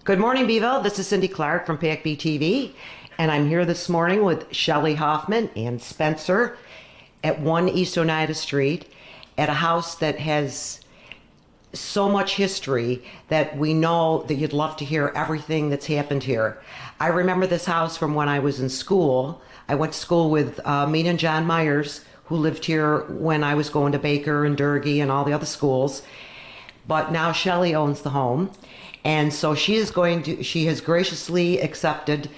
Good morning, Beeville. This is Cindy Clark from PAC-B TV, and I'm here this morning with Shelley Hoffman and Spencer at 1 East Oneida Street at a house that has so much history that we know that you'd love to hear everything that's happened here. I remember this house from when I was in school. I went to school with me and John Myers, who lived here when I was going to Baker and Durgee and all the other schools. But now Shelley owns the home. And so she has graciously accepted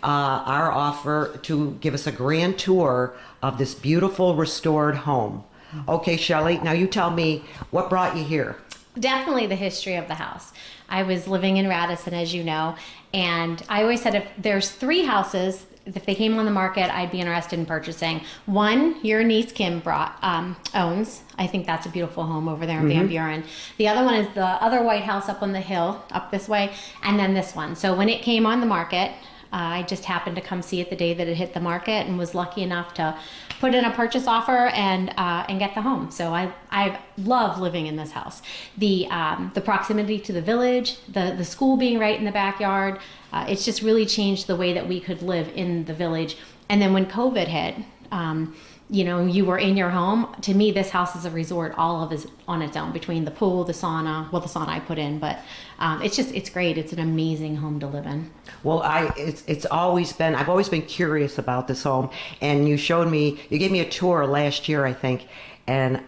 our offer to give us a grand tour of this beautiful restored home. Okay, Shelley, now you tell me what brought you here. Definitely the history of the house. I was living in Radisson, as you know, and I always said if there's 3 houses, if they came on the market, I'd be interested in purchasing. One, your niece Kim owns. I think that's a beautiful home over there in Van Buren. The other one is the other white house up on the hill, up this way, and then this one. So when it came on the market, I just happened to come see it the day that it hit the market and was lucky enough to put in a purchase offer and get the home. So I love living in this house. The proximity to the village, the school being right in the backyard, it's just really changed the way that we could live in the village. And then when COVID hit, you were in your home. To me, this house is a resort, all of it on its own, between the pool, the sauna, well, the sauna I put in, but it's great. It's an amazing home to live in. Well, I've always been curious about this home, and you gave me a tour last year, I think, and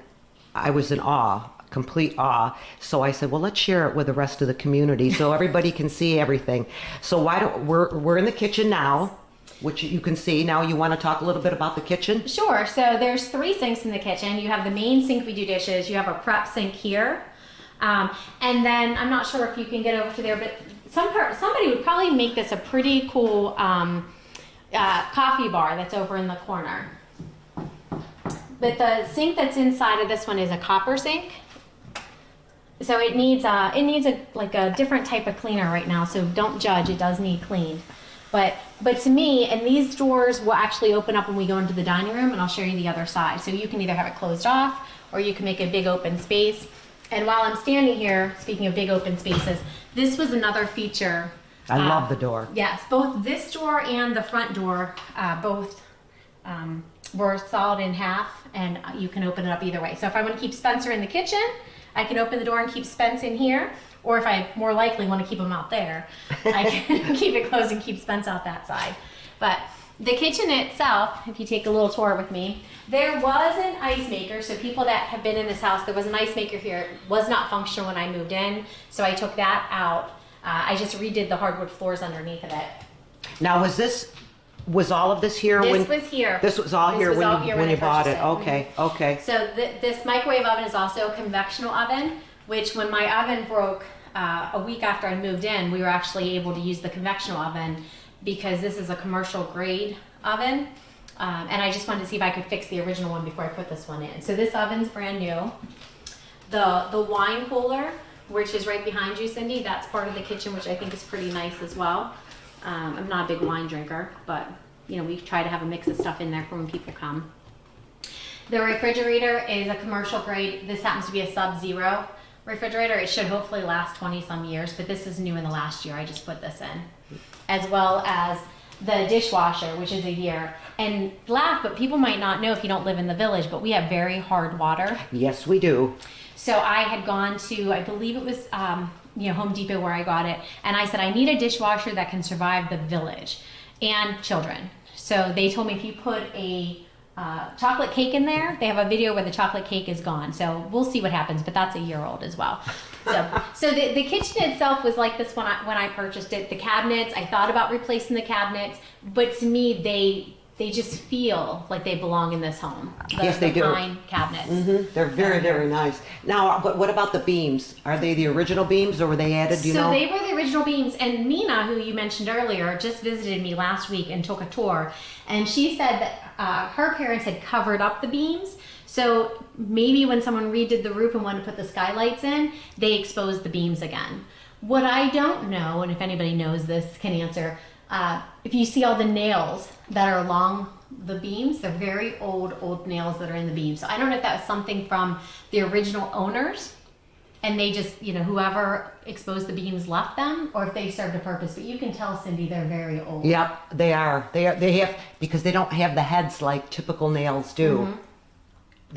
I was in awe, complete awe. So I said, well, let's share it with the rest of the community so everybody can see everything. So we're in the kitchen now, which you can see. Now you want to talk a little bit about the kitchen? Sure. So there's 3 sinks in the kitchen. You have the main sink we do dishes. You have a prep sink here. And then I'm not sure if you can get over to there, but somebody would probably make this a pretty cool coffee bar that's over in the corner. But the sink that's inside of this one is a copper sink. So it needs a different type of cleaner right now. So don't judge, it does need cleaned. But to me, and these doors will actually open up when we go into the dining room, and I'll show you the other side. So you can either have it closed off, or you can make a big open space. And while I'm standing here, speaking of big open spaces, this was another feature. I love the door. Yes, both this door and the front door, both were sawed in half, and you can open it up either way. So if I want to keep Spencer in the kitchen, I can open the door and keep Spence in here. Or if I more likely want to keep them out there, I can keep it closed and keep Spence out that side. But the kitchen itself, if you take a little tour with me, there was an ice maker. So people that have been in this house, there was an ice maker here. It was not functional when I moved in, so I took that out. I just redid the hardwood floors underneath of it. Now was all of this here? This was here. This was all here when you bought it. Okay, okay. So this microwave oven is also a convectional oven, which when my oven broke a week after I moved in, we were actually able to use the convectional oven because this is a commercial grade oven. And I just wanted to see if I could fix the original one before I put this one in. So this oven's brand new. The wine cooler, which is right behind you, Cindy, that's part of the kitchen, which I think is pretty nice as well. I'm not a big wine drinker, but we try to have a mix of stuff in there for when people come. The refrigerator is a commercial grade. This happens to be a Sub-Zero refrigerator. It should hopefully last 20 some years, but this is new in the last year. I just put this in, as well as the dishwasher, which is a year. And laugh, but people might not know if you don't live in the village, but we have very hard water. Yes, we do. So I had gone to, I believe it was Home Depot where I got it, and I said I need a dishwasher that can survive the village and children. So they told me if you put a chocolate cake in there, they have a video where the chocolate cake is gone. So we'll see what happens, but that's a year old as well. So the kitchen itself was like this when I purchased it. The cabinets, I thought about replacing the cabinets, but to me they just feel like they belong in this home. Yes, they do. Pine cabinets. They're very, very nice. Now, what about the beams? Are they the original beams, or were they added? Do you know? So they were the original beams, and Nina, who you mentioned earlier, just visited me last week and took a tour, and she said that her parents had covered up the beams. So maybe when someone redid the roof and wanted to put the skylights in, they exposed the beams again. What I don't know, and if anybody knows this can answer, if you see all the nails that are along the beams, they're very old nails that are in the beams. So I don't know if that was something from the original owners and they just, whoever exposed the beams left them, or if they served a purpose. But you can tell, Cindy, they're very old. Yep, they are. They have, because they don't have the heads like typical nails do. Mm-hmm.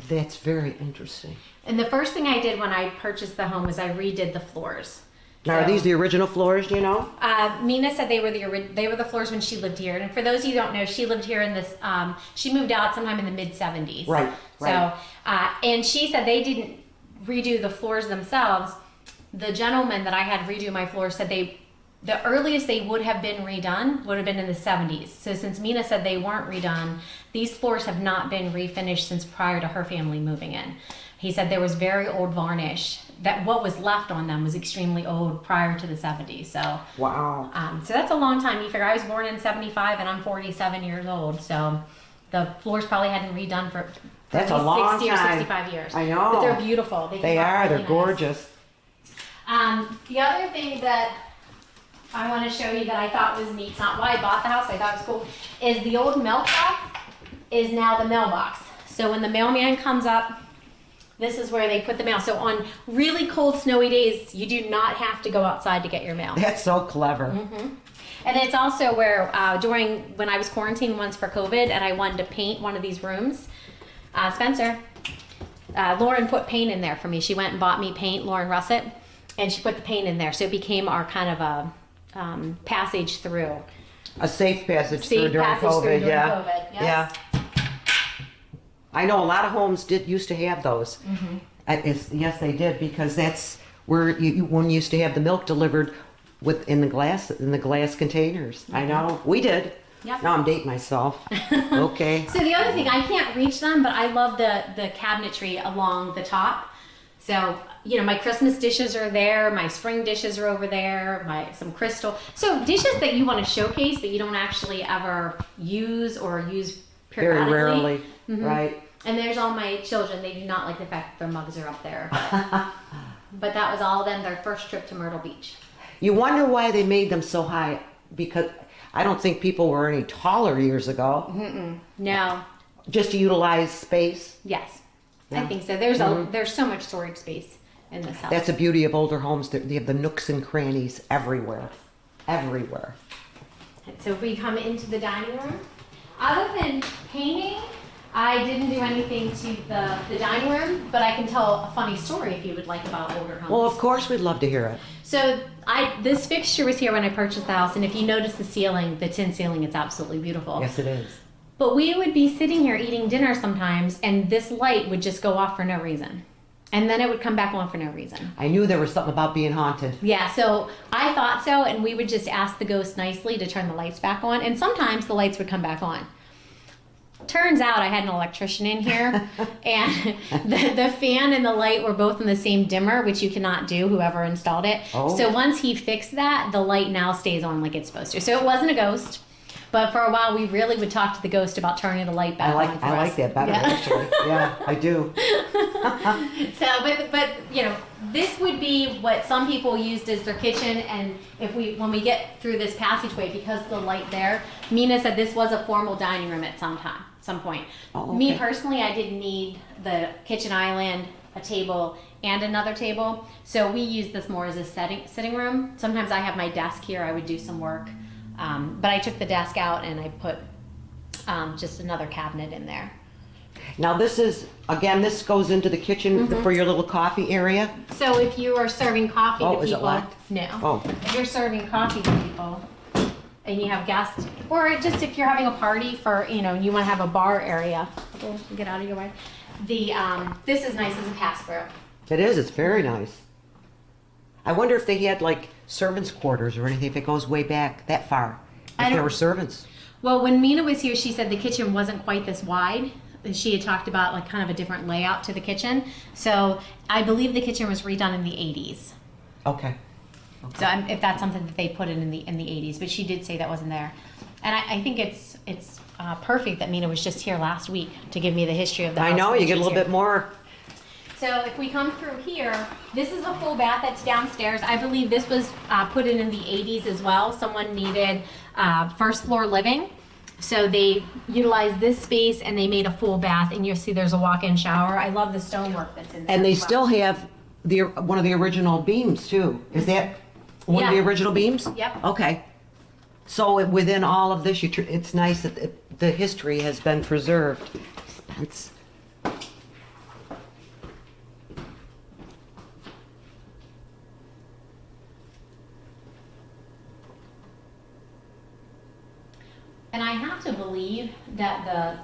That's very interesting. And the first thing I did when I purchased the home was I redid the floors. Now, are these the original floors, do you know? Mina said they were the floors when she lived here. And for those of you who don't know, she lived here in this, she moved out sometime in the mid-70s. Right. So, and she said they didn't redo the floors themselves. The gentleman that I had redo my floors said the earliest they would have been redone would have been in the 70s. So since Mina said they weren't redone, these floors have not been refinished since prior to her family moving in. He said there was very old varnish, that what was left on them was extremely old prior to the 70s. So wow. So that's a long time. You figure I was born in 75 and I'm 47 years old. So the floors probably hadn't redone for that's a long 60 time. or 65 years. I know. But they're beautiful. They are. They're nice. Gorgeous. The other thing that I want to show you that I thought was neat, it's not why I bought the house, but I thought it was cool, is the old mailbox is now the mailbox. So when the mailman comes up, this is where they put the mail. So on really cold, snowy days, you do not have to go outside to get your mail. That's so clever. Mm-hmm. And it's also where when I was quarantined once for COVID and I wanted to paint one of these rooms, Spencer, Lauren put paint in there for me. She went and bought me paint, Lauren Russett, and she put the paint in there. So it became our kind of a passage through. A safe passage through during COVID. Yeah. COVID. Yes. Yeah. I know a lot of homes used to have those. Mm-hmm. Yes, they did, because that's where one used to have the milk delivered in the glass containers. Mm-hmm. I know we did. Yep. Now I'm dating myself. Okay. So the other thing, I can't reach them, but I love the cabinetry along the top. So my Christmas dishes are there, my spring dishes are over there, some crystal. So dishes that you want to showcase but you don't actually ever use or use periodically. Very rarely, mm-hmm. Right. And there's all my children. They do not like the fact that their mugs are up there. But that was all of them, their first trip to Myrtle Beach. You wonder why they made them so high, because I don't think people were any taller years ago. Mm-mm. No. Just to utilize space. Yes. Yeah. I think so. There's so much storage space in this house. That's the beauty of older homes. They have the nooks and crannies everywhere. Everywhere. So if we come into the dining room, other than painting, I didn't do anything to the dining room, but I can tell a funny story if you would like about older homes. Well, of course, we'd love to hear it. So this fixture was here when I purchased the house, and if you notice the ceiling, the tin ceiling, it's absolutely beautiful. Yes, it is. But we would be sitting here eating dinner sometimes, and this light would just go off for no reason. And then it would come back on for no reason. I knew there was something about being haunted. Yeah, so I thought so, and we would just ask the ghost nicely to turn the lights back on, and sometimes the lights would come back on. Turns out I had an electrician in here, and the fan and the light were both in the same dimmer, which you cannot do, whoever installed it. Oh. So once he fixed that, the light now stays on like it's supposed to. So it wasn't a ghost, but for a while we really would talk to the ghost about turning the light back on for I us. like that better, actually. Yeah, I do. So, but this would be what some people used as their kitchen, and when we get through this passageway, because of the light there, Mina said this was a formal dining room at some point. Oh, okay. Me personally, I didn't need the kitchen island, a table, and another table, so we use this more as a sitting room. Sometimes I have my desk here, I would do some work, but I took the desk out and I put just another cabinet in there. Now this goes into the kitchen for your little coffee area. So if you are serving coffee to people, is it locked? No. Oh. If you're serving coffee to people and you have guests, or just if you're having a party for, you want to have a bar area, get out of your way. This is nice as a pass through. It is. It's very nice. I wonder if they had like servants' quarters or anything. If it goes way back that far, if there were servants. Well, when Mina was here, she said the kitchen wasn't quite this wide. She had talked about like kind of a different layout to the kitchen. So I believe the kitchen was redone in the 80s. Okay. So if that's something that they put in the 80s, but she did say that wasn't there. And I think it's perfect that Mina was just here last week to give me the history of the house. I know, you get a little bit more. So if we come through here, this is a full bath that's downstairs. I believe this was put in the 80s as well. Someone needed first floor living. So they utilized this space and they made a full bath, and you'll see there's a walk-in shower. I love the stonework that's in there. And they as well. still have one of the original beams too. Is that one of the Yeah. original beams? Yep. Okay. So within all of this, it's nice that the history has been preserved. Spence. And I have to believe that the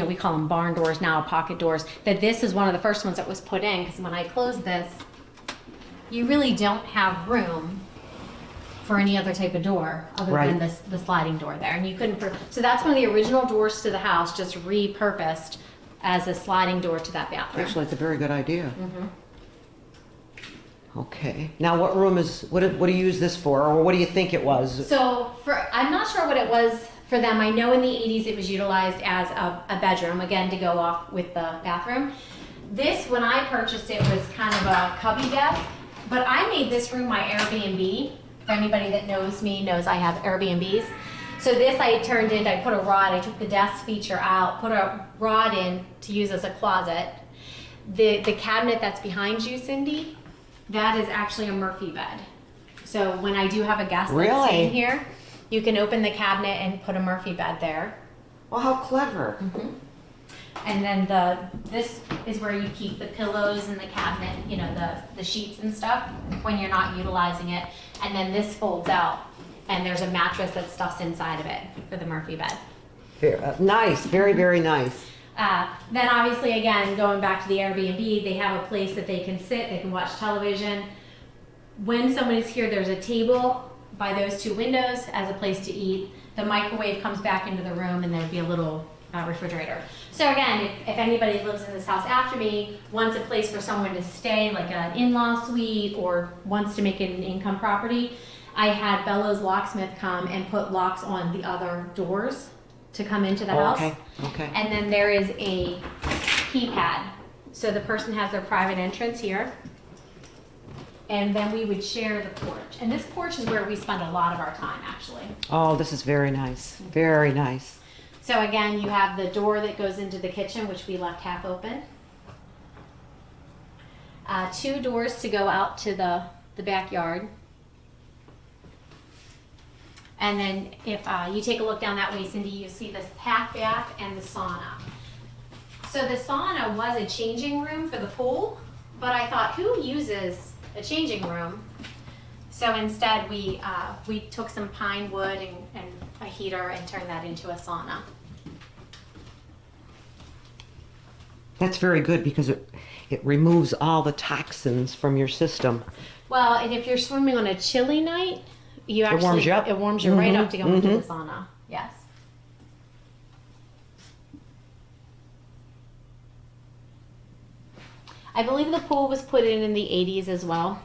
we call them barn doors now, pocket doors, that this is one of the first ones that was put in, because when I close this, you really don't have room for any other type of door other Right. than the sliding door there. And you couldn't, so that's one of the original doors to the house, just repurposed as a sliding door to that bathroom. Actually, it's a very good idea. Okay. Now, what room what do you use this for, or what do you think it was? So I'm not sure what it was for them. I know in the 80s it was utilized as a bedroom, again, to go off with the bathroom. This, when I purchased it, was kind of a cubby desk, but I made this room my Airbnb. For anybody that knows me knows I have Airbnbs. So this I put a rod, I took the desk feature out, put a rod in to use as a closet. The cabinet that's behind you, Cindy, that is actually a Murphy bed. So when I do have a guest that's staying here, you can open the cabinet and put a Murphy bed there. Well, how clever. And then this is where you keep the pillows in the cabinet, the sheets and stuff when you're not utilizing it. And then this folds out, and there's a mattress that stuffs inside of it for the Murphy bed. Nice, very, very nice. Then obviously, again, going back to the Airbnb, they have a place that they can sit, they can watch television. When somebody's here, there's a table by those two windows as a place to eat. The microwave comes back into the room, and there'd be a little refrigerator. So again, if anybody lives in this house after me, wants a place for someone to stay, like an in-law suite, or wants to make it an income property, I had Bellows Locksmith come and put locks on the other doors to come into the house. Okay. And then there is a keypad. So the person has their private entrance here. And then we would share the porch. And this porch is where we spend a lot of our time, actually. Oh, this is very nice. Very nice. So again, you have the door that goes into the kitchen, which we left half open. Two doors to go out to the backyard. And then if you take a look down that way, Cindy, you see this half bath and the sauna. So the sauna was a changing room for the pool, but I thought, who uses a changing room? So instead we took some pine wood and a heater and turned that into a sauna. That's very good because it removes all the toxins from your system. Well, and if you're swimming on a chilly night, It warms you up. It warms you right up to go into the sauna. Yes. I believe the pool was put in the 80s as well.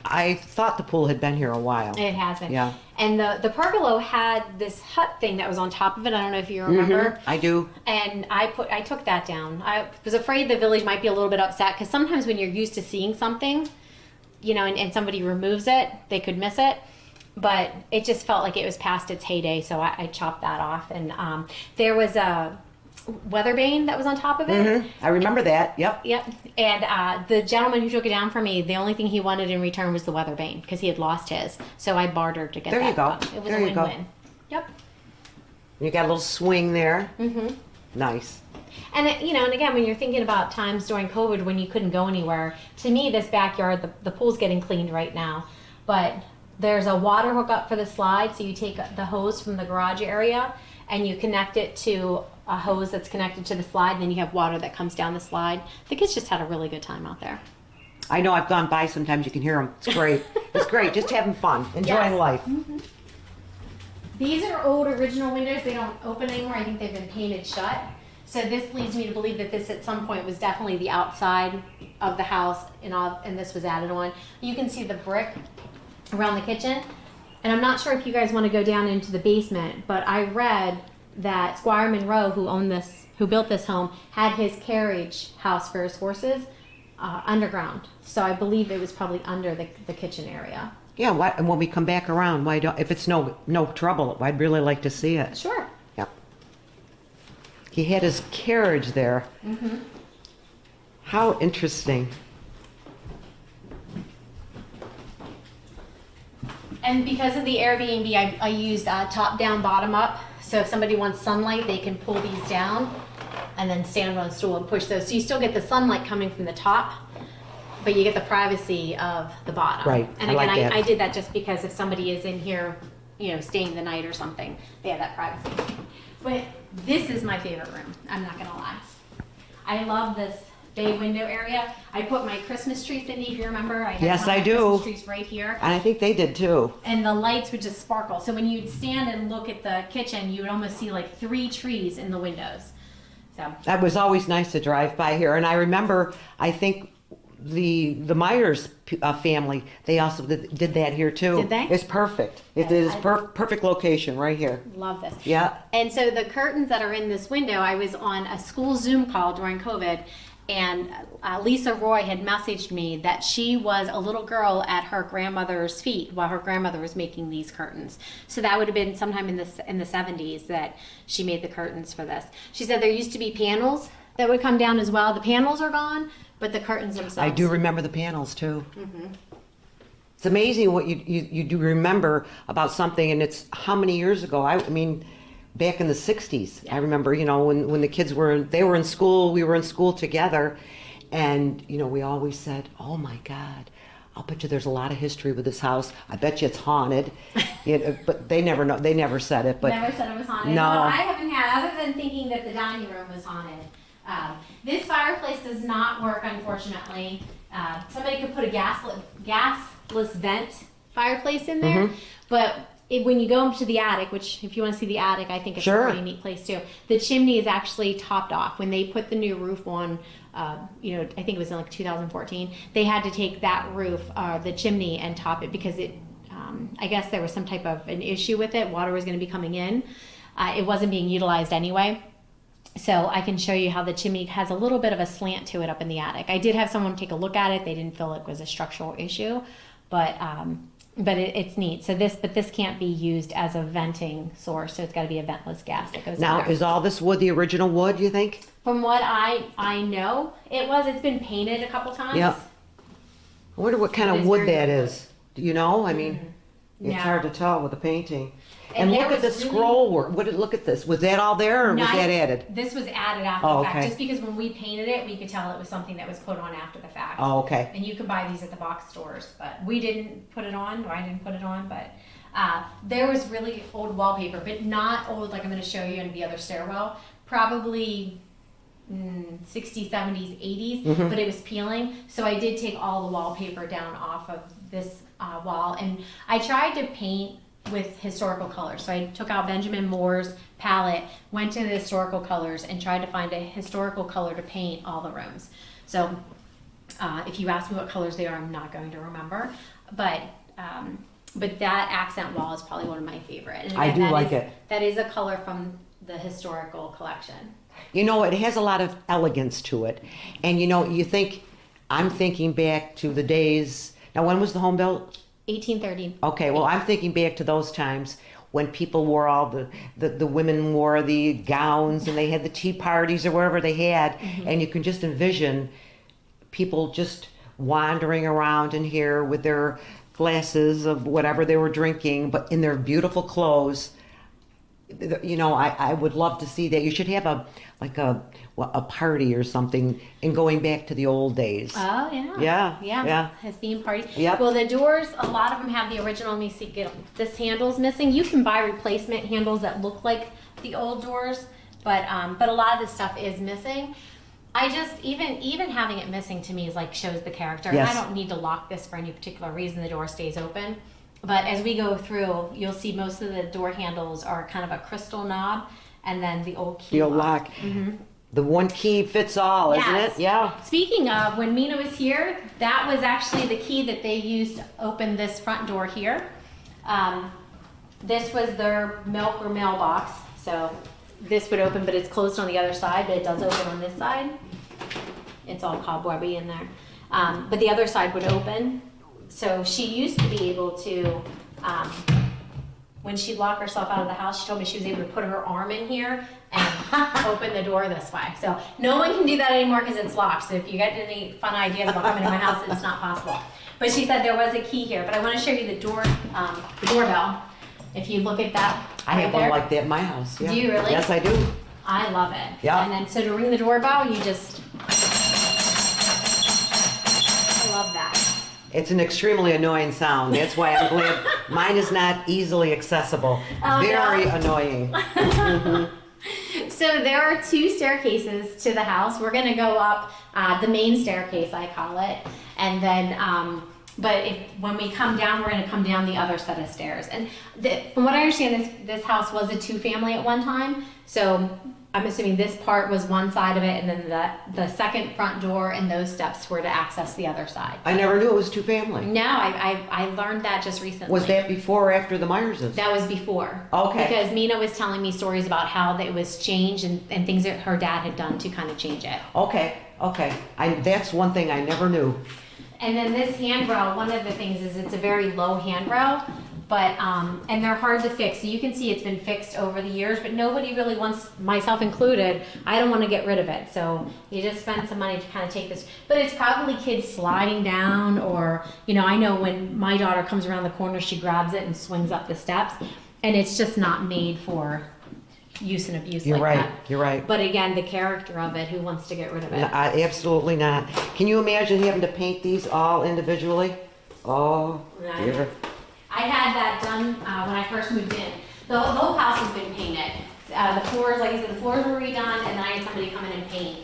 I thought the pool had been here a while. It has been. Yeah. And the pergola had this hut thing that was on top of it. I don't know if you remember. I do. And I took that down. I was afraid the village might be a little bit upset because sometimes when you're used to seeing something, and somebody removes it, they could miss it. But it just felt like it was past its heyday, so I chopped that off. And there was a weather vane that was on top of it. I remember that. Yep. Yep. And the gentleman who took it down for me, the only thing he wanted in return was the weather vane because he had lost his. So I bartered to get that. There you go. Up. It was a win-win. Yep. You got a little swing there. Nice. And and again, when you're thinking about times during COVID when you couldn't go anywhere, to me, this backyard, the pool's getting cleaned right now, but there's a water hookup for the slide. So you take the hose from the garage area and you connect it to a hose that's connected to the slide, and then you have water that comes down the slide. The kids just had a really good time out there. I know I've gone by sometimes. You can hear them. It's great. It's great. Just having fun. Enjoying life. These are old original windows. They don't open anymore. I think they've been painted shut. So this leads me to believe that this at some point was definitely the outside of the house, and this was added on. You can see the brick around the kitchen. And I'm not sure if you guys want to go down into the basement, but I read that Squire Monroe, who built this home, had his carriage house for his horses underground. So I believe it was probably under the kitchen area. Yeah. And when we come back around, why don't? If it's no trouble, I'd really like to see it. Sure. Yep. He had his carriage there. How interesting. And because of the Airbnb, I used top down, bottom up. So if somebody wants sunlight, they can pull these down and then stand on a stool and push those. So you still get the sunlight coming from the top, but you get the privacy of the bottom. Right. And I again, like that. I did that just because if somebody is in here, you know, staying the night or something, they have that privacy. But this is my favorite room. I'm not gonna lie. I love this bay window area. I put my Christmas tree, Cindy, if you remember. I had Yes, one of I my do. Christmas trees right here. And I think they did too. And the lights would just sparkle. So when you'd stand and look at the kitchen, you would almost see like 3 trees in the windows. So That was always nice to drive by here. And I remember, I think the Myers family, they also did that here too. Did they? It's perfect. It is perfect location right here. love this. Yeah. And so the curtains that are in this window, I was on a school Zoom call during COVID, and Lisa Roy had messaged me that she was a little girl at her grandmother's feet while her grandmother was making these curtains. So that would have been sometime in the 70s that she made the curtains for this. She said there used to be panels that would come down as well. The panels are gone, but the curtains themselves. I do remember the panels too. It's amazing what you do remember about something, and it's how many years ago? I mean, back in the 60s. I remember, you know, when the kids were in school, we were in school together, and you know, we always said, "Oh my God, I'll bet you there's a lot of history with this house. I bet you it's haunted." But they never know. They never said it. But never said it was haunted. No. I haven't had, other than thinking that the dining room was haunted. This fireplace does not work, unfortunately. Somebody could put a gasless vent fireplace in there, but when you go into the attic, which if you want to see the attic, I think it's Sure. a pretty neat place too. The chimney is actually topped off. When they put the new roof on, you know, I think it was in like 2014, they had to take that roof, the chimney, and top it because it, I guess there was some type of an issue with it. Water was going to be coming in. It wasn't being utilized anyway. So I can show you how the chimney has a little bit of a slant to it up in the attic. I did have someone take a look at it. They didn't feel it was a structural issue, but it's neat. So this can't be used as a venting source. So it's got to be a ventless gas that goes now, in there. is all this wood the original wood, you think? From what I know, it's been painted a couple times. Yep. I wonder what kind It of is wood very that good is. Do you know? I mean, it's No. hard to tell with the painting. And And there look at the was really- scroll work. Look at this. Was that all there, or No, was that added? This was added after Oh, the fact. okay. Just because when we painted it, we could tell it was something that was put on after the fact. Oh, okay. And you can buy these at the box stores, but we didn't put it on, or I didn't put it on, but there was really old wallpaper, but not old like I'm going to show you in the other stairwell. Probably 60s, 70s, 80s, but it was peeling. So I did take all the wallpaper down off of this wall, and I tried to paint with historical colors. So I took out Benjamin Moore's palette, went to the historical colors, and tried to find a historical color to paint all the rooms. So if you ask me what colors they are, I'm not going to remember. But that accent wall is probably one of my favorite. And I do that like is- it. That is a color from the historical collection. You know, it has a lot of elegance to it. And you know, I'm thinking back to the days. Now, when was the home built? 1830. Okay, well, I'm thinking back to those times when people wore all the women wore the gowns, and they had the tea parties or wherever they had, and you can just envision people just wandering around in here with their glasses of whatever they were drinking, but in their beautiful clothes. You know, I would love to see that. You should have a party or something, and going back to the old days. Oh, yeah. Yeah. A theme party. Yep. Well, the doors, a lot of them have the original. Let me see, this handle's missing. You can buy replacement handles that look like the old doors, but a lot of this stuff is missing. I just, even having it missing to me is like shows the character. Yes. And I don't need to lock this for any particular reason. The door stays open. But as we go through, you'll see most of the door handles are kind of a crystal knob, and then the old key The old lock. The one key fits all, isn't Yes. it? Yeah. Speaking of, when Mina was here, that was actually the key that they used to open this front door here. This was their milk or mailbox. So this would open, but it's closed on the other side, but it does open on this side. It's all cobwebby in there. But the other side would open. So she used to be able to, when she'd lock herself out of the house, she told me she was able to put her arm in here and open the door this way. So no one can do that anymore because it's locked. So if you get any fun ideas about coming to my house, it's not possible. But she said there was a key here. But I want to show you the doorbell. If you look at that, I have one like that in my house. Yeah. Do you really? Yes, I do. I love it. Yeah. And then so to ring the doorbell, you just. I love that. It's an extremely annoying sound. That's why I'm glad mine is not easily accessible. Very annoying. So there are 2 staircases to the house. We're going to go up the main staircase, I call it, and then when we come down, we're going to come down the other set of stairs. And from what I understand, this house was a 2-family at one time. So I'm assuming this part was one side of it, and then the second front door and those steps were to access the other side. I never knew it was 2-family. No, I learned that just recently. Was that before or after the Myerses? That was before. Okay. Because Mina was telling me stories about how it was changed and things that her dad had done to kind of change it. Okay. That's one thing I never knew. And then this handrail, one of the things is it's a very low handrail, but and they're hard to fix. So you can see it's been fixed over the years, but nobody really wants, myself included, I don't want to get rid of it. So you just spend some money to kind of take this. But it's probably kids sliding down, or, I know when my daughter comes around the corner, she grabs it and swings up the steps, and it's just not made for use and abuse like that. You're right. But again, the character of it, who wants to get rid of it? Absolutely not. Can you imagine having to paint these all individually? Oh, dear. I had that done when I first moved in. The whole house has been painted. The floors, like I said, the floors were redone, and then I had somebody come in and paint.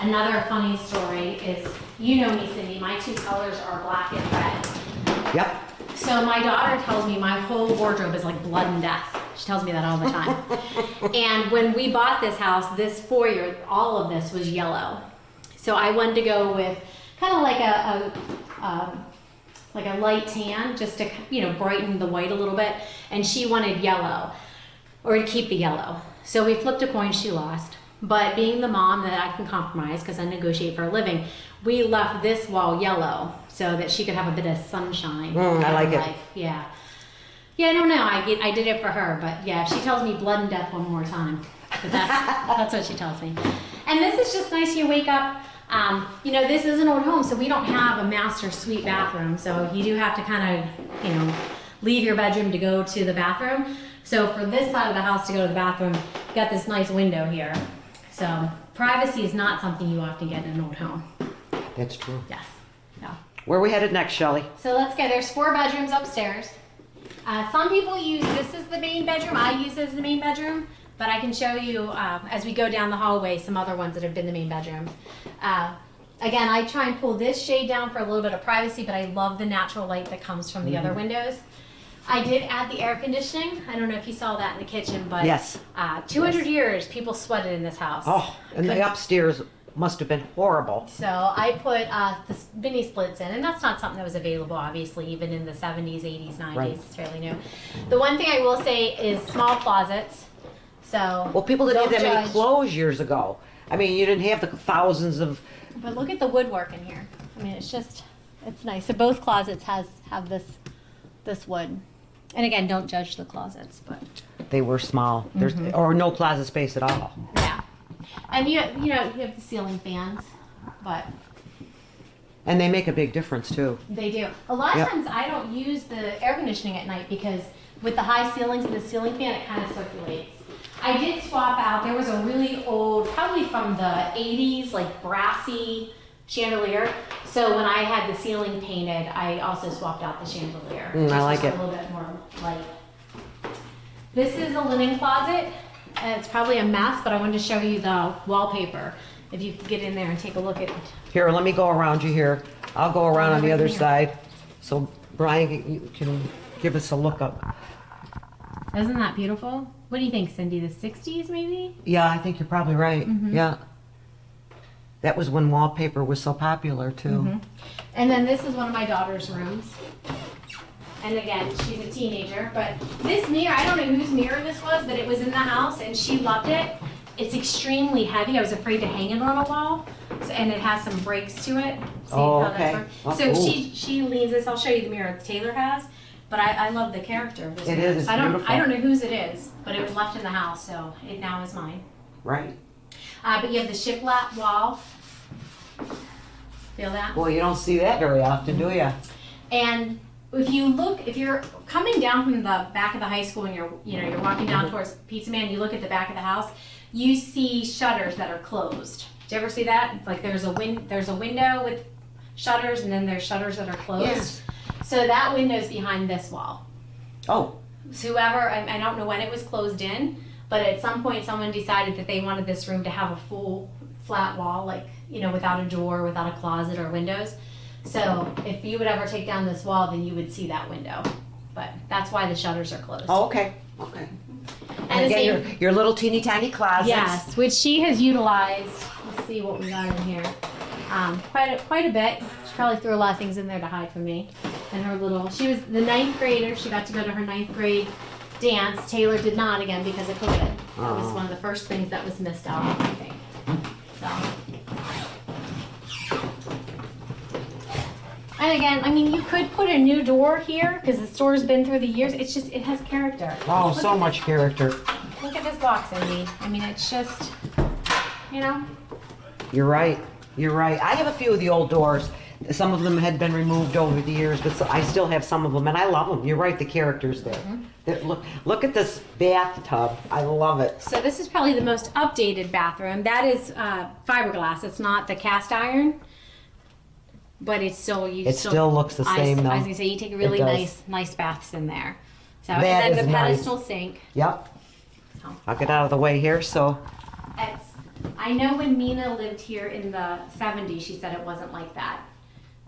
Another funny story is, you know me, Cindy, my 2 colors are black and red. Yep. So my daughter tells me my whole wardrobe is like blood and death. She tells me that all the time. And when we bought this house, this foyer, all of this was yellow. So I wanted to go with kind of like a light tan, just to brighten the white a little bit. And she wanted yellow, or to keep the yellow. So we flipped a coin. She lost. But being the mom that I can compromise, because I negotiate for a living, we left this wall yellow so that she could have a bit of sunshine. I like it. Yeah. Yeah, I don't know. I did it for her, but yeah, she tells me blood and death one more time. But that's what she tells me. And this is just nice. You wake up. This is an old home, so we don't have a master suite bathroom. So you do have to kind of, leave your bedroom to go to the bathroom. So for this side of the house to go to the bathroom, you got this nice window here. So privacy is not something you often get in an old home. That's true. Yes. No. Where are we headed next, Shelley? So let's go. There's 4 bedrooms upstairs. Some people use this as the main bedroom. I use it as the main bedroom, but I can show you as we go down the hallway some other ones that have been the main bedroom. Again, I try and pull this shade down for a little bit of privacy, but I love the natural light that comes from the other windows. I did add the air conditioning. I don't know if you saw that in the kitchen, but yes. 200 years people sweated in this house. Oh, and the upstairs must have been horrible. So I put the mini splits in, and that's not something that was available, obviously, even in the 70s, 80s, 90s. Right. It's fairly new. The one thing I will say is small closets. So well, people didn't have that many clothes years ago. I mean, you didn't have the thousands of. But look at the woodwork in here. I mean, it's nice. So both closets have this wood. And again, don't judge the closets, but they were small. There's or no closet space at all. Yeah. And you have the ceiling fans, but. And they make a big difference too. They do. A lot of times I don't use the air conditioning at night because with the high ceilings and the ceiling fan, it kind of circulates. I did swap out. There was a really old, probably from the 80s, like brassy chandelier. So when I had the ceiling painted, I also swapped out the chandelier. I like it. A little bit more light. This is a linen closet. It's probably a mess, but I wanted to show you the wallpaper. If you could get in there and take a look at it. Here, let me go around you here. I'll go around on the other side. So Brian, you can give us a look up. Isn't that beautiful? What do you think, Cindy? The 60s maybe? Yeah, I think you're probably right. Yeah. That was when wallpaper was so popular too. And then this is one of my daughter's rooms. And again, she's a teenager, but this mirror, I don't know whose mirror this was, but it was in the house and she loved it. It's extremely heavy. I was afraid to hang it on a wall. So, and it has some breaks to it. See how okay. That's so she leans this. I'll show you the mirror that Taylor has. But I love the character of this mirror. It is. It's beautiful. I don't know whose it is, but it was left in the house, so it now is mine. right. But you have the shiplap wall. Feel that? Boy, you don't see that very often, do you? And if you're coming down from the back of the high school and you're walking down towards Pizza Man, you look at the back of the house, you see shutters that are closed. Did you ever see that? Like there's a window with shutters, and then there's shutters that are closed. Yes. So that window's behind this wall. Oh. So whoever, I don't know when it was closed in, but at some point someone decided that they wanted this room to have a full flat wall, like, without a door, without a closet or windows. So if you would ever take down this wall, then you would see that window. But that's why the shutters are closed. Oh, okay. Okay. And again, your little teeny tiny closets. Yes, which she has utilized. Let's see what we got in here. Quite a bit. She probably threw a lot of things in there to hide from me. And she was the 9th grader. She got to go to her 9th grade dance. Taylor did not, again, because of COVID. That was one of the first things that was missed out on, I think. So. And again, you could put a new door here because the store's been through the years. It has character. Oh, so much character. Look at this box, Cindy. It's just, You're right. You're right. I have a few of the old doors. Some of them had been removed over the years, but I still have some of them, and I love them. You're right, the character's there. Look at this bathtub. I love it. So this is probably the most updated bathroom. That is fiberglass. It's not the cast iron, but it's still It still looks the same, though. I was gonna say you take really nice baths in there. So That and then is the nice. pedestal sink. Yep. So. I'll get out of the way here. So. I know when Mina lived here in the 70s, she said it wasn't like that.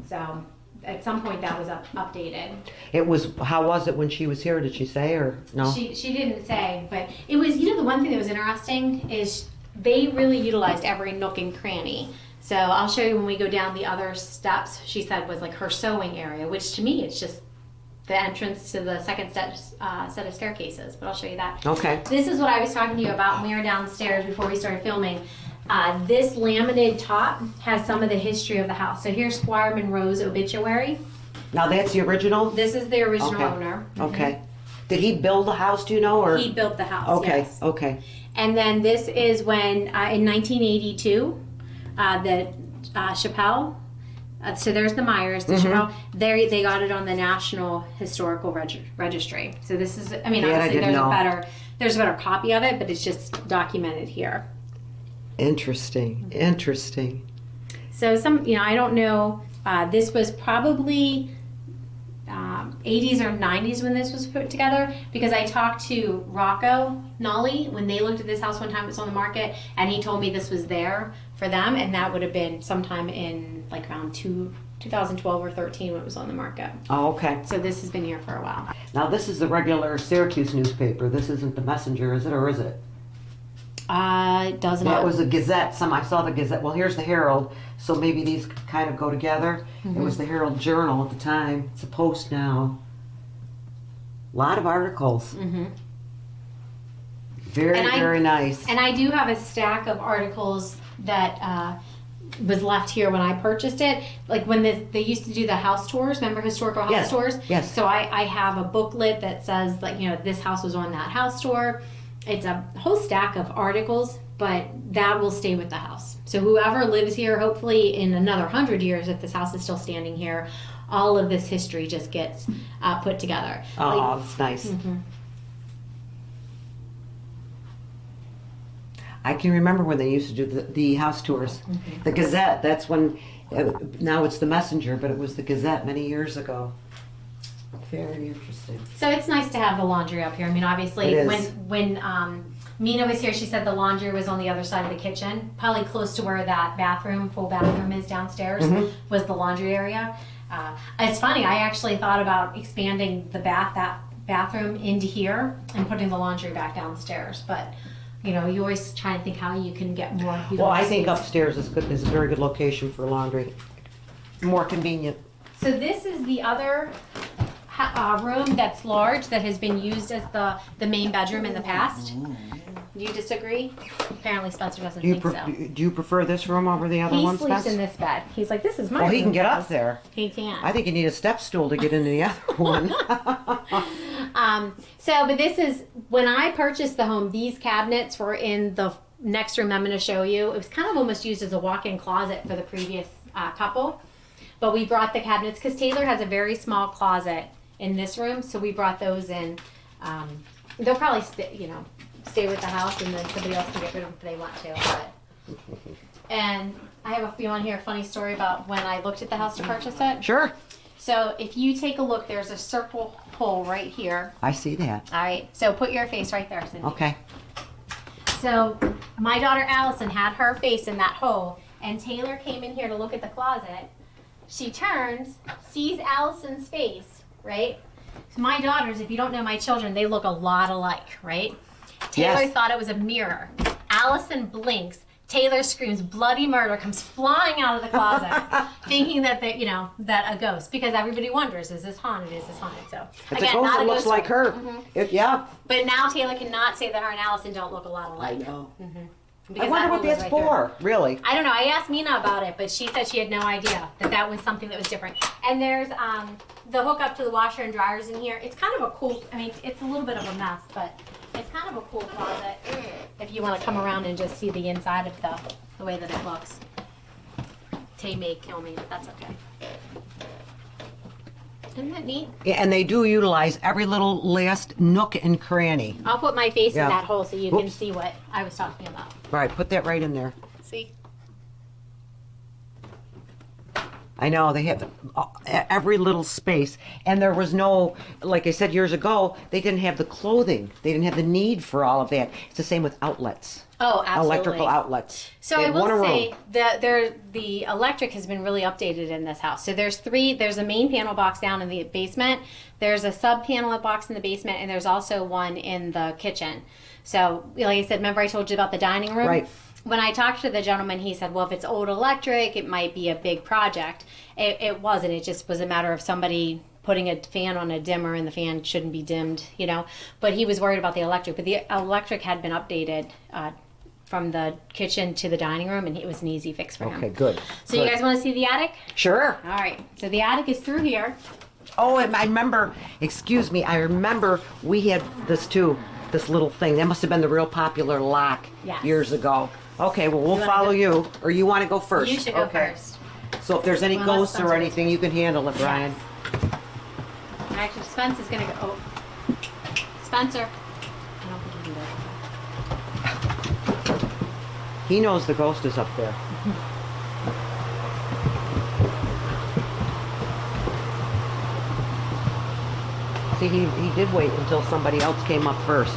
So at some point that was updated. It was. How was it when she was here? Did she say or no? She didn't say, but it was. The one thing that was interesting is they really utilized every nook and cranny. So I'll show you when we go down the other steps. She said was like her sewing area, which to me it's just the entrance to the second set of staircases. But I'll show you that. Okay. This is what I was talking to you about when we were downstairs before we started filming. This laminated top has some of the history of the house. So here's Squire Monroe's obituary. Now that's the original? This is the original owner. Okay. Did he build the house, do you know? Or? He built the house, Okay, yes. okay. And then this is when, in 1982, the Chappelle, so there's the Myers, the Chappelle, they got it on the National Historical Registry. So this is, obviously there's a better copy of it, but it's just documented here. Interesting, interesting. So I don't know, this was probably 80s or 90s when this was put together, because I talked to Rocco Nolly when they looked at this house one time. It was on the market, and he told me this was there for them, and that would have been sometime in like around 2012 or 13 when it was on the market. Oh, okay. So this has been here for a while. Now this is the regular Syracuse newspaper. This isn't the Messenger, is it, or is it? It does not. That was a Gazette. I saw the Gazette. Well, here's the Herald, so maybe these kind of go together. It was the Herald Journal at the time. It's a Post now. A lot of articles. Very nice. And I do have a stack of articles that was left here when I purchased it. Like when they used to do the house tours, remember historical house tours? Yes. So I have a booklet that says this house was on that house tour. It's a whole stack of articles, but that will stay with the house. So whoever lives here, hopefully in another 100 years, if this house is still standing here, all of this history just gets put together. Oh, that's nice. I can remember when they used to do the house tours. The Gazette, that's when, now it's the Messenger, but it was the Gazette many years ago. Very interesting. So it's nice to have the laundry up here. Obviously, when Mina was here, she said the laundry was on the other side of the kitchen, probably close to where that full bathroom is downstairs, was the laundry area. It's funny, I actually thought about expanding the bathroom into here and putting the laundry back downstairs, but you always try to think how you can get more. Well, I think upstairs is good. Is a very good location for laundry. More convenient. So this is the other room that's large that has been used as the main bedroom in the past. Do you disagree? Apparently Spencer doesn't think so. Do you prefer this room over the other one, He sleeps in this bed. He's like, this is my room. Well, he can get up there. He can. I think you need a step stool to get into the other one. But this is, when I purchased the home, these cabinets were in the next room I'm going to show you, it was kind of almost used as a walk-in closet for the previous couple. But we brought the cabinets because Taylor has a very small closet in this room, so we brought those in. They'll probably stay with the house, and then somebody else can get rid of them if they want to. But. And I have you want to hear a funny story about when I looked at the house to purchase it? Sure. So if you take a look, there's a circle hole right here. I see that. All right. So put your face right there, Cindy. Okay. So my daughter Allison had her face in that hole, and Taylor came in here to look at the closet. She turns, sees Allison's face, right? So my daughters, if you don't know my children, they look a lot alike, right? Taylor thought it was a mirror. Allison blinks. Taylor screams bloody murder, comes flying out of the closet, thinking that that a ghost, because everybody wonders, is this haunted? Is this haunted? So it's again, a ghost that looks like her. Mm-hmm. But now Taylor cannot say that her and Allison don't look a lot alike. I know. Mm-hmm. I wonder what that's for, really. I don't know. I asked Mina about it, but she said she had no idea that was something that was different. And there's the hookup to the washer and dryers in here. It's kind of a cool, I mean, it's a little bit of a mess, but it's kind of a cool closet if you want to come around and just see the inside of the way that it looks. Tay may kill me, but that's okay. Isn't that neat? Yeah, and they do utilize every little last nook and cranny. I'll put my face in that hole so you can see what I was talking about. All right, put that right in there. See? I know, they have every little space. And there was no, like I said years ago, they didn't have the clothing. They didn't have the need for all of that. It's the same with outlets. Oh, absolutely. Electrical outlets. So I will say that the electric has been really updated in this house. So there's a main panel box down in the basement. There's a sub panel box in the basement, and there's also one in the kitchen. So like I said, remember I told you about the dining room? Right. When I talked to the gentleman, he said, well, if it's old electric, it might be a big project. It wasn't. It just was a matter of somebody putting a fan on a dimmer, and the fan shouldn't be dimmed, But he was worried about the electric. But the electric had been updated from the kitchen to the dining room, and it was an easy fix for him. Okay, good. So you guys want to see the attic? Sure. All right. So the attic is through here. Oh, and I remember, I remember we had this too, this little thing. That must have been the real popular lock years ago. Okay, well, we'll follow you. Or you want to go first? You should go first. So if there's any ghosts or anything, you can handle it, Brian. Actually, Spence is going to go. Oh. Spencer. I don't think he can go. He knows the ghost is up there. See, he did wait until somebody else came up first.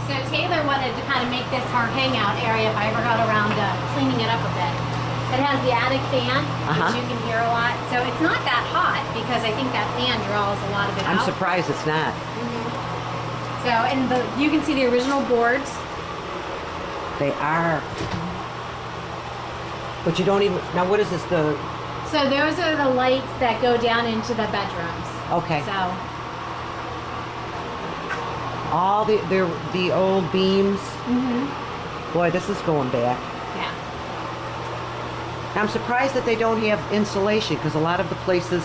So Taylor wanted to kind of make this her hangout area if I ever got around cleaning it up a bit. It has the attic fan, which you can hear a lot. So it's not that hot because I think that fan draws a lot of it out. I'm surprised it's not. So, and you can see the original boards. They are. But you don't even, now what is this, So those are the lights that go down into the bedrooms. Okay. So. All the old beams. Boy, this is going back. Yeah. I'm surprised that they don't have insulation, because a lot of the places,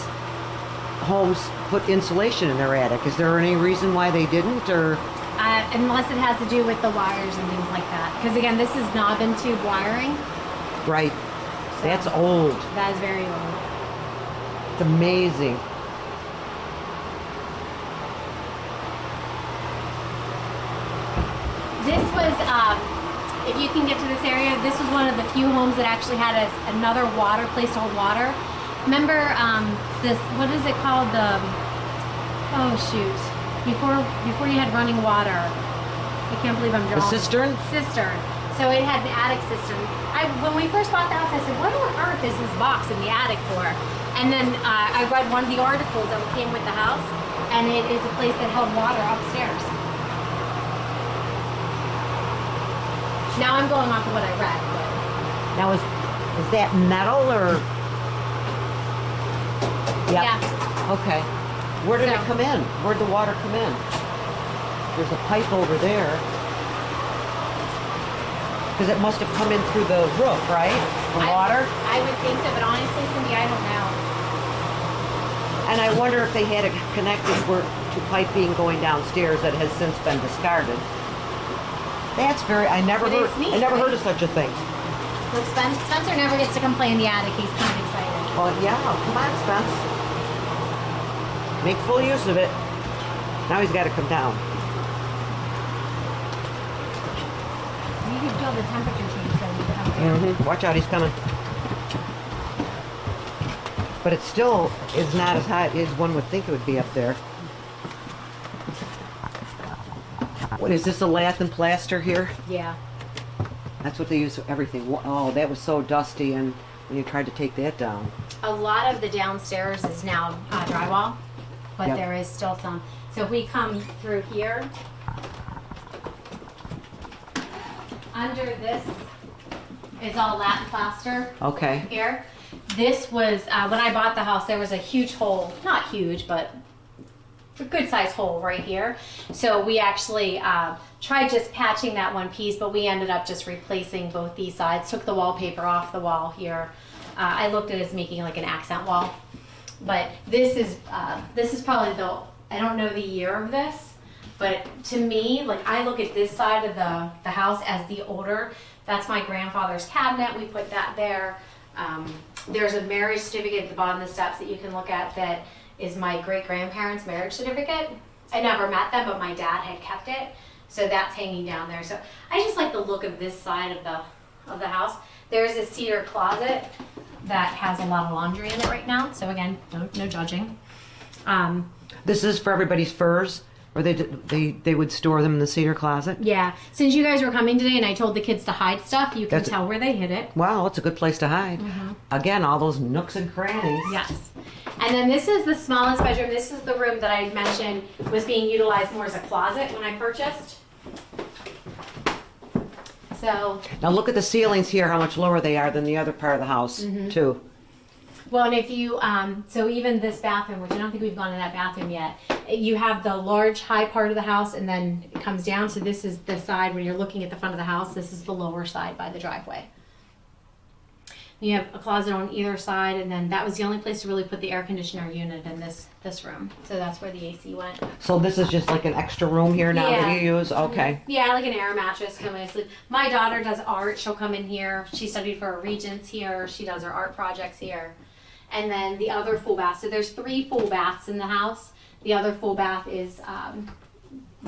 homes put insulation in their attic. Is there any reason why they didn't, or? Unless it has to do with the wires and things like that. Because again, this is knob and tube wiring. Right. So that's old. That is very old. It's amazing. This was, if you can get to this area, this was one of the few homes that actually had another place to hold water. Remember this, what is it called? Oh shoot. Before you had running water. I can't believe I'm drawing. The cistern? Cistern. So it had an attic cistern. When we first bought the house, I said, what on earth is this box in the attic for? And then I read one of the articles that came with the house, and it is a place that held water upstairs. Now I'm going off of what I read. But. Now is that metal or? Yep. Yeah. Okay. Where did it come in? Where'd the water come in? There's a pipe over there. Because it must have come in through the roof, right? The water? I would think so, but honestly, Cindy, I don't know. And I wonder if they had it connected where piping going downstairs that has since been discarded. That's very, I never But it's neat, heard right? of such a thing. Look, Spencer never gets to come play in the attic. He's kind of excited. Well, yeah, come on, Spence. Make full use of it. Now he's got to come down. You can feel the temperature change though when you get up there. Watch out, he's coming. But it still is not as hot as one would think it would be up there. What is this, a lath and plaster here? Yeah. That's what they use for everything. Oh, that was so dusty, and when you tried to take that down. A lot of the downstairs is now drywall, but Yep. there is still some. So if we come through here, under this is all lath plaster Okay. here. This was, when I bought the house, there was a huge hole, not huge, but a good sized hole right here. So we actually tried just patching that one piece, but we ended up just replacing both these sides, took the wallpaper off the wall here. I looked at it as making like an accent wall. But this is probably I don't know the year of this, but to me, like I look at this side of the house as the older. That's my grandfather's cabinet. We put that there. There's a marriage certificate at the bottom of the steps that you can look at that is my great-grandparents' marriage certificate. I never met them, but my dad had kept it. So that's hanging down there. So I just like the look of this side of the house. There's a cedar closet that has a lot of laundry in it right now. So again, no judging. This is for everybody's furs, or they would store them in the cedar closet? Yeah, since you guys were coming today and I told the kids to hide stuff, you can That's- tell where they hid it. Wow, it's a good place to hide. Again, all those nooks and crannies. Yes. And then this is the smallest bedroom. This is the room that I mentioned was being utilized more as a closet when I purchased. So, Now look at the ceilings here, how much lower they are than the other part of the house, too. well, and if you, so even this bathroom, which I don't think we've gone in that bathroom yet, you have the large high part of the house and then it comes down. So this is the side when you're looking at the front of the house. This is the lower side by the driveway. You have a closet on either side, and then that was the only place to really put the air conditioner unit in this room. So that's where the AC went. So this is just like an extra room here now that you use? Okay. Yeah, like an air mattress. Come in and sleep. My daughter does art. She'll come in here. She studied for a regents here. She does her art projects here. And then the other full bath. So there's 3 full baths in the house. The other full bath is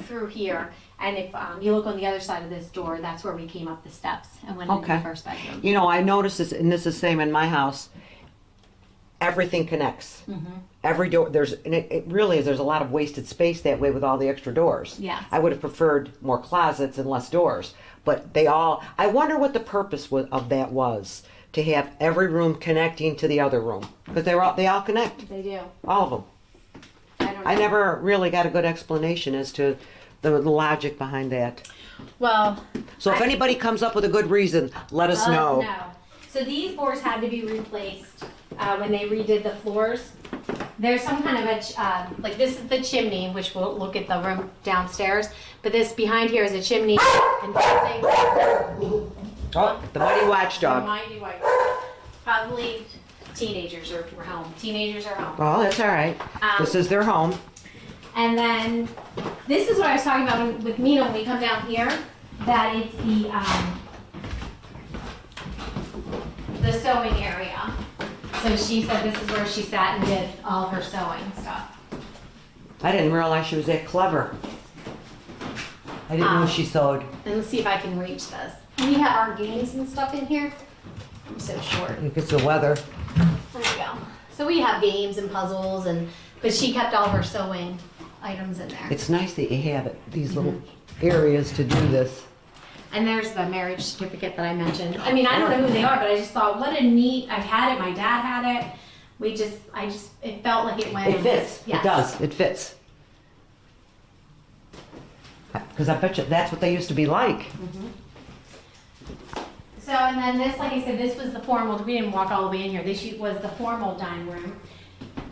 through here. And if you look on the other side of this door, that's where we came up the steps and went into the first bedroom. You know, I noticed this, and this is the same in my house. Everything connects. Every door, and it really is, there's a lot of wasted space that way with all the extra doors. Yes. I would have preferred more closets and less doors. But I wonder what the purpose of that was, to have every room connecting to the other room. Because they all connect. They do. All of them. I don't know. I never really got a good explanation as to the logic behind that. Well, So if anybody comes up with a good reason, let us know. no. So these boards had to be replaced when they redid the floors. There's some kind of a, like this is the chimney, which we'll look at the room downstairs. But this behind here is a chimney. And Oh, the mighty watchdog. Probably teenagers were home. Teenagers are home. Oh, that's all right. This is their home. And then this is what I was talking about with Mina when we come down here. That it's the sewing area. So she said this is where she sat and did all her sewing stuff. I didn't realize she was that clever. I didn't know she sewed. And let's see if I can reach this. We have our games and stuff in here. I'm so short. It's the weather. There we go. So we have games and puzzles, but she kept all of her sewing items in there. It's nice that you have these little areas to do this. And there's the marriage certificate that I mentioned. I mean, I don't know who they are, but I just thought, what a neat, I've had it, my dad had it. It felt like it went. It fits. Yes. It does. It fits. Because I bet you that's what they used to be like. So, and then this, like I said, this was the formal, we didn't walk all the way in here. This was the formal dining room.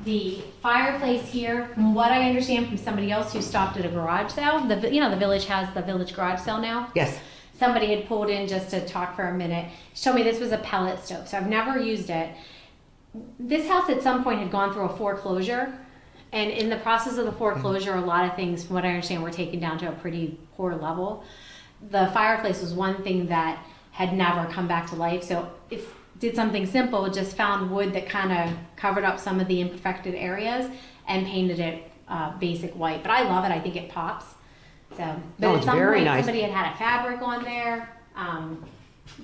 The fireplace here, from what I understand from somebody else who stopped at a garage sale, the village has the village garage sale now. Yes. Somebody had pulled in just to talk for a minute. She told me this was a pellet stove, so I've never used it. This house at some point had gone through a foreclosure, And in the process of the foreclosure, a lot of things, from what I understand, were taken down to a pretty poor level. The fireplace was one thing that had never come back to life. So it did something simple, just found wood that kind of covered up some of the imperfected areas and painted it basic white. But I love it. I think it pops. So, but Oh, at it's some very point, nice. somebody had a fabric on there.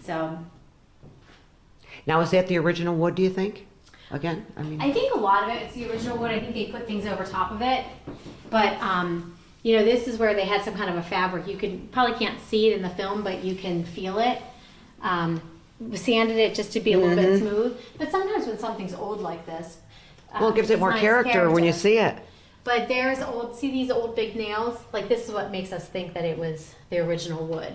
So Now, is that the original wood, do you think? Again, I mean, I think a lot of it's the original wood. I think they put things over top of it. But, you know, this is where they had some kind of a fabric. You probably can't see it in the film, but you can feel it. We sanded it just to be a little bit smooth. But sometimes when something's old like this, well, it gives it it's more nice character when you see it. But there's see these old big nails? Like, this is what makes us think that it was the original wood.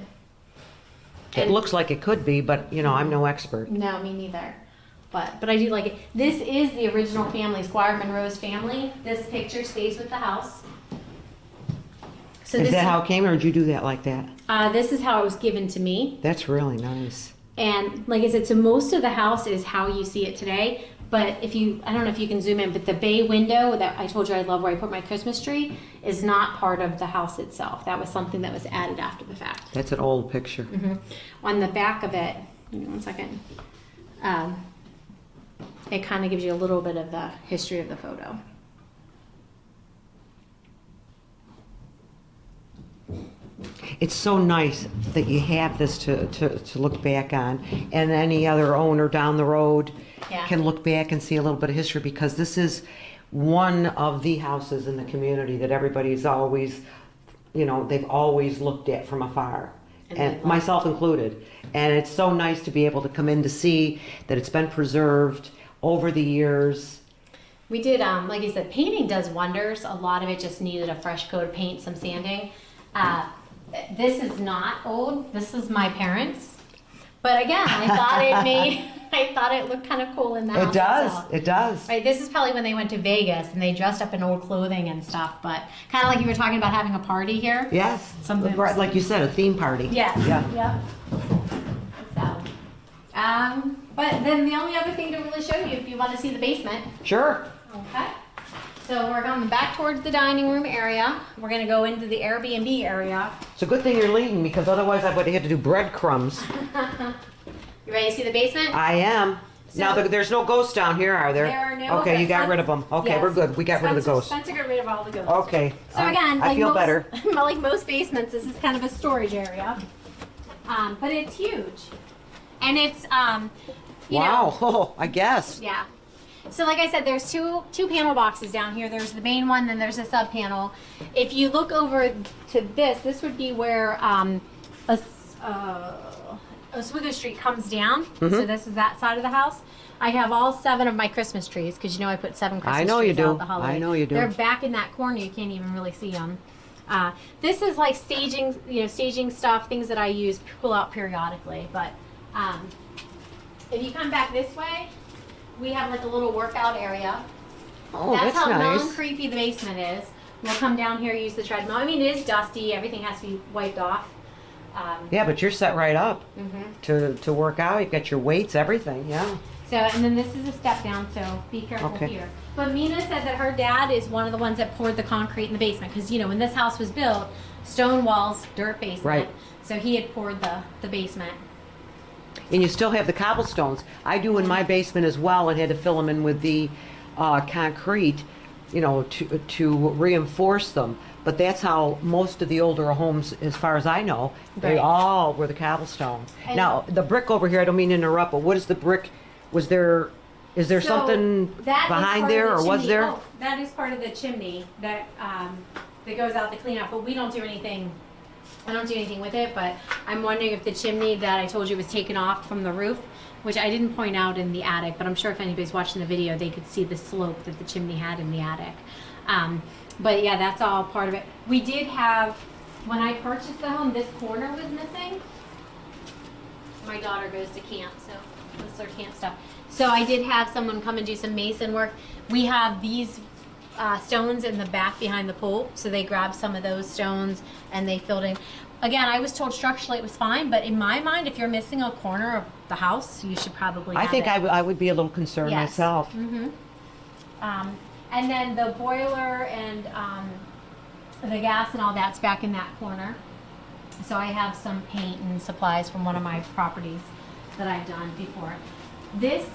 It looks like it could be, but, you know, I'm no expert. No, me neither. But I do like it. This is the original family, Squire Monroe's family. This picture stays with the house. So Is that how it came, or did you do that like that? This is how it was given to me. That's really nice. And like I said, so most of the house is how you see it today. But I don't know if you can zoom in, but the bay window that I told you I love where I put my Christmas tree is not part of the house itself. That was something that was added after the fact. That's an old picture. On the back of it, give me 1 second. It kind of gives you a little bit of the history of the photo. It's so nice that you have this to look back on, and any other owner down the road can look back and see a little bit of history, because this is one of the houses in the community that everybody's always, you know, they've always looked at from afar, and myself included. And it's so nice to be able to come in to see that it's been preserved over the years. We did, like I said, painting does wonders. A lot of it just needed a fresh coat of paint, some sanding. This is not old. This is my parents. But again, I thought it looked kind of cool in the house. It does. itself. It does. Right, this is probably when they went to Vegas and they dressed up in old clothing and stuff. But kind of like you were talking about having a party here. Yes. Something Right, like you said, a theme party. Yeah. Yeah. So, but then the only other thing to really show you, if you want to see the basement. Sure. Okay. So we're going back towards the dining room area. We're going to go into the Airbnb area. It's a good thing you're leading, because otherwise I would have had to do breadcrumbs. You ready to see the basement? I am. Now, there's no ghosts down here, are there? There are no Okay, you got ghosts. rid of them. Okay, Yes. we're good. We got rid of the ghosts. Spencer got rid of all the ghosts. Okay. So again, I feel better. like most basements, this is kind of a storage area. But it's huge. And it's, you know, Wow. Oh, I guess. yeah. So like I said, there's two panel boxes down here. There's the main one, then there's a sub panel. If you look over to this would be where Oswego Street comes down. So this is that side of the house. I have all 7 of my Christmas trees, because you know I put 7 Christmas I know you trees out do. the holiday. I know you do. They're back in that corner. You can't even really see them. This is like staging, staging stuff, things that I use, pull out periodically. But if you come back this way, we have like a little workout area. Oh, that's how nice. non-creepy the basement is. We'll come down here, use the treadmill. I mean, it is dusty. Everything has to be wiped off. Yeah, but you're set right up to work out. You've got your weights, everything. Yeah. So, and then this is a step down, so be careful here. But Mina said that her dad is one of the ones that poured the concrete in the basement, because, when this house was built, stone walls, dirt basement. Right. So he had poured the basement. And you still have the cobblestones. I do in my basement as well, and had to fill them in with the concrete, to reinforce them. But that's how most of the older homes, as far as I know, they all were the cobblestone. And now, the brick over here, I don't mean to interrupt, but what is the brick? Is there something behind there, or was there? Oh, that is part of the chimney that goes out to clean up, but we don't do anything. I don't do anything with it, but I'm wondering if the chimney that I told you was taken off from the roof, which I didn't point out in the attic, but I'm sure if anybody's watching the video, they could see the slope that the chimney had in the attic. But yeah, that's all part of it. We did have, when I purchased the home, this corner was missing. My daughter goes to camp, so this is our camp stuff. So I did have someone come and do some mason work. We have these stones in the back behind the pool, so they grabbed some of those stones and they filled in. Again, I was told structurally it was fine, but in my mind, if you're missing a corner of the house, you should probably have I think it. I would be a little concerned myself. And then the boiler and the gas and all that's back in that corner. So I have some paint and supplies from one of my properties that I've done before. This,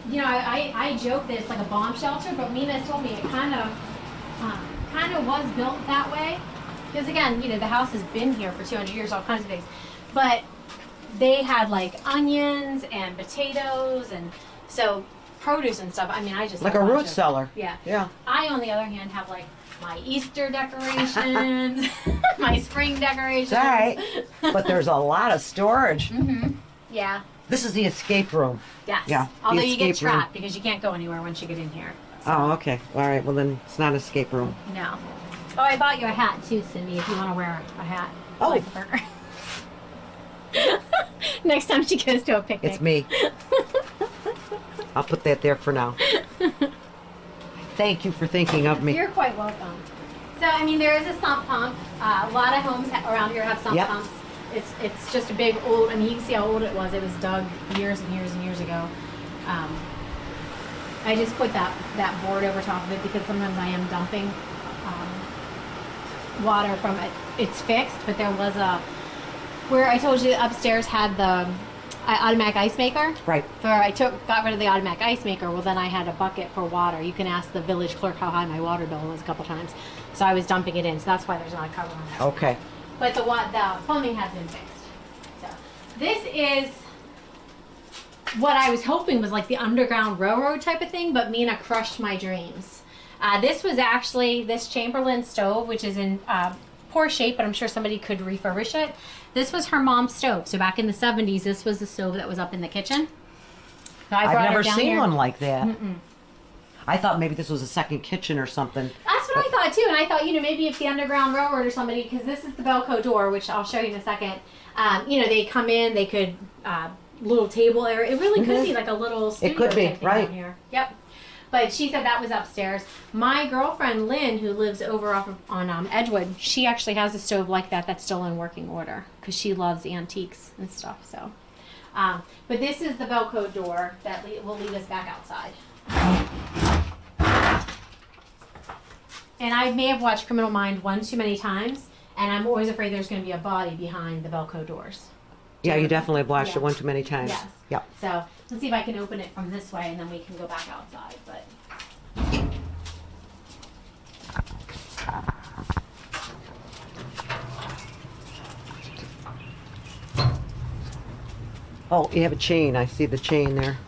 you know, I joke that it's like a bomb shelter, but Mina told me it kind of was built that way. Because again, you know, the house has been here for 200 years, all kinds of things. But they had like onions and potatoes and so produce and stuff. I mean, I just like a root cellar. Yeah. Yeah. I, on the other hand, have like my Easter decorations, my spring decorations. All right. But there's a lot of storage. Mm-hmm. Yeah. This is the escape room. Yes. Yeah. Although you get trapped because you can't go anywhere once you get in here. So. Oh, okay. All right. Well, then it's not an escape room. No. Oh, I bought you a hat too, Cindy, if you want to wear a hat. Oh. Like her. Next time she goes to a picnic. It's me. I'll put that there for now. Thank you for thinking of me. You're quite welcome. So, I mean, there is a sump pump. A lot of homes around here have sump pumps. It's just a big old, I mean, you can see how old it was. It was dug years and years and years ago. I just put that board over top of it because sometimes I am dumping water from it. It's fixed, but there was where I told you upstairs had the automatic ice maker. Right. Got rid of the automatic ice maker. Well, then I had a bucket for water. You can ask the village clerk how high my water bill was a couple times. So I was dumping it in. So that's why there's not a cover on that. Okay. But the plumbing has been fixed. So this is what I was hoping was like the Underground Railroad type of thing, but Mina crushed my dreams. This was actually this Chamberlain stove, which is in poor shape, but I'm sure somebody could refurbish it. This was her mom's stove. So back in the 70s, this was the stove that was up in the kitchen. So I've never seen one like that. I thought maybe this was a second kitchen or something. That's what I thought too. And I thought, you know, maybe if the Underground Railroad or somebody, because this is the Belco door, which I'll show you in a second. You know, they come in, they could, little table area. It really could be like a little studio. It could be, type thing right. down here. Yep. But she said that was upstairs. My girlfriend Lynn, who lives over off of, on Edgewood, she actually has a stove like that that's still in working order because she loves antiques and stuff. So, but this is the Belco door that will lead us back outside. And I may have watched Criminal Minds one too many times, and I'm always afraid there's going to be a body behind the Belco doors. Yeah, you definitely have watched it one too many times. Yes. Yep. So let's see if I can open it from this way, and then we can go back outside. But oh, you have a chain. I see the chain there.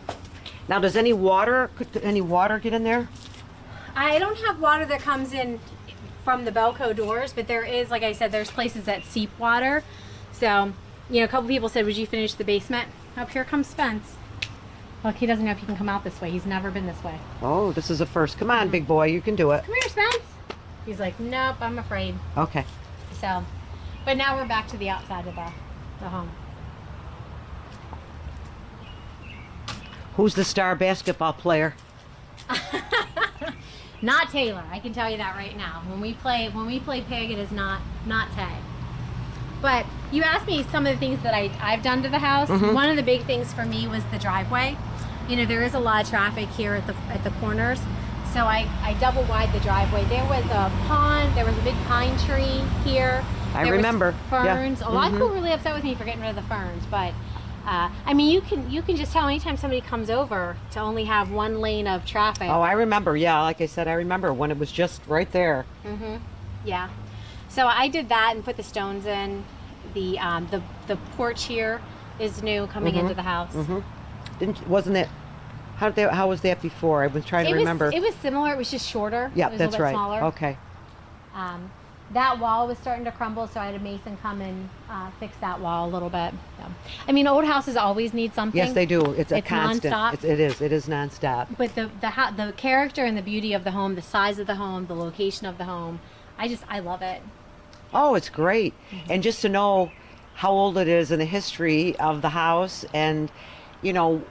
Now, does any water? Could any water get in there? I don't have water that comes in from the Belco doors, but there is, like I said, there's places that seep water. So, you know, a couple people said, would you finish the basement? Up here comes Spence. Look, he doesn't know if he can come out this way. He's never been this way. Oh, this is a first. Come on, big boy, you can do it. Come here, Spence. He's like, nope, I'm afraid. Okay. So, but now we're back to the outside of the home. Who's the star basketball player? Not Taylor. I can tell you that right now. When we play PAC, it is not tag. But you asked me some of the things that I've done to the house. One of the big things for me was the driveway. You know, there is a lot of traffic here at the corners. So I double wide the driveway. There was a pond, there was a big pine tree here. I remember. Ferns. Yeah. A lot of people were really upset with me for getting rid of the ferns, but I mean, you can just tell anytime somebody comes over to only have one lane of traffic. Oh, I remember. Yeah, like I said, I remember when it was just right there. Yeah. So I did that and put the stones in. The porch here is new coming into the house. Wasn't it? How was that before? I was trying to remember. It was similar. It was just shorter. Yeah, it was that's a little bit right. Smaller. Okay. That wall was starting to crumble, so I had a mason come and fix that wall a little bit. So, I mean, old houses always need something. Yes, they do. It's a constant. Nonstop. It is nonstop. But the character and the beauty of the home, the size of the home, the location of the home, I love it. Oh, it's great. And just to know how old it is and the history of the house and, you know,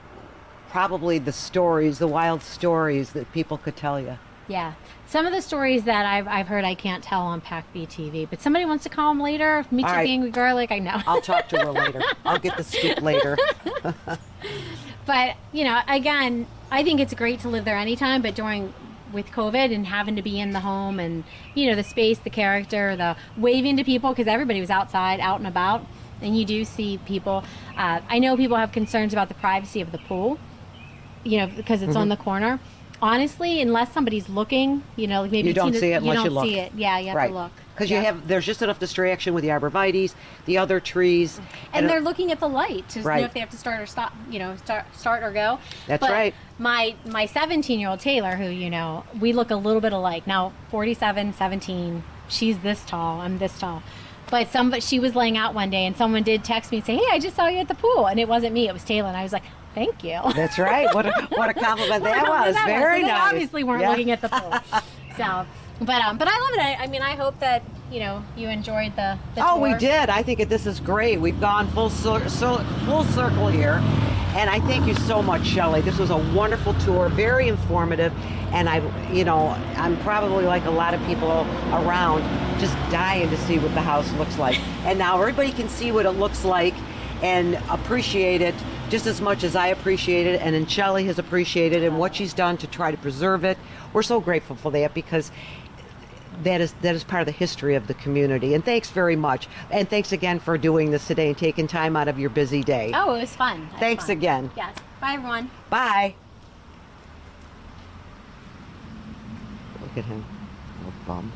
probably the stories, the wild stories that people could tell you. Yeah. Some of the stories that I've heard I can't tell on PAC-B TV, but somebody wants to call them later, meet you the angry garlic, I know. I'll talk to her later. I'll get the scoop later. But, you know, again, I think it's great to live there anytime, but with COVID and having to be in the home and, you know, the space, the character, the waving to people, because everybody was outside, out and about, and you do see people. I know people have concerns about the privacy of the pool, you know, because it's on the corner. Honestly, unless somebody's looking, you know, like maybe You don't see it unless you look. see it. Yeah, you have to look. Because there's just enough distraction with the arborvitaes, the other trees. And they're looking at the light to know Right. if they have to start or stop, you know, start or go. That's But right. My 17-year-old Taylor, who, you know, we look a little bit alike. Now, 47, 17, she's this tall, I'm this tall. But she was laying out one day and someone did text me and say, hey, I just saw you at the pool. And it wasn't me, it was Taylor. And I was like, thank you. That's right. What a compliment that was. Very so nice. They obviously weren't looking at the pool. So, but I love it. I mean, I hope that, you know, you enjoyed the Oh, tour. we did. I think this is great. We've gone full circle here. And I thank you so much, Shelley. This was a wonderful tour, very informative. And I'm probably like a lot of people around just dying to see what the house looks like. And now everybody can see what it looks like and appreciate it just as much as I appreciate it, and then Shelley has appreciated it and what she's done to try to preserve it. We're so grateful for that, because that is part of the history of the community. And thanks very much. And thanks again for doing this today and taking time out of your busy day. Oh, it was fun. Thanks again. Yes. Bye, everyone. Bye. Look at him. Little bum.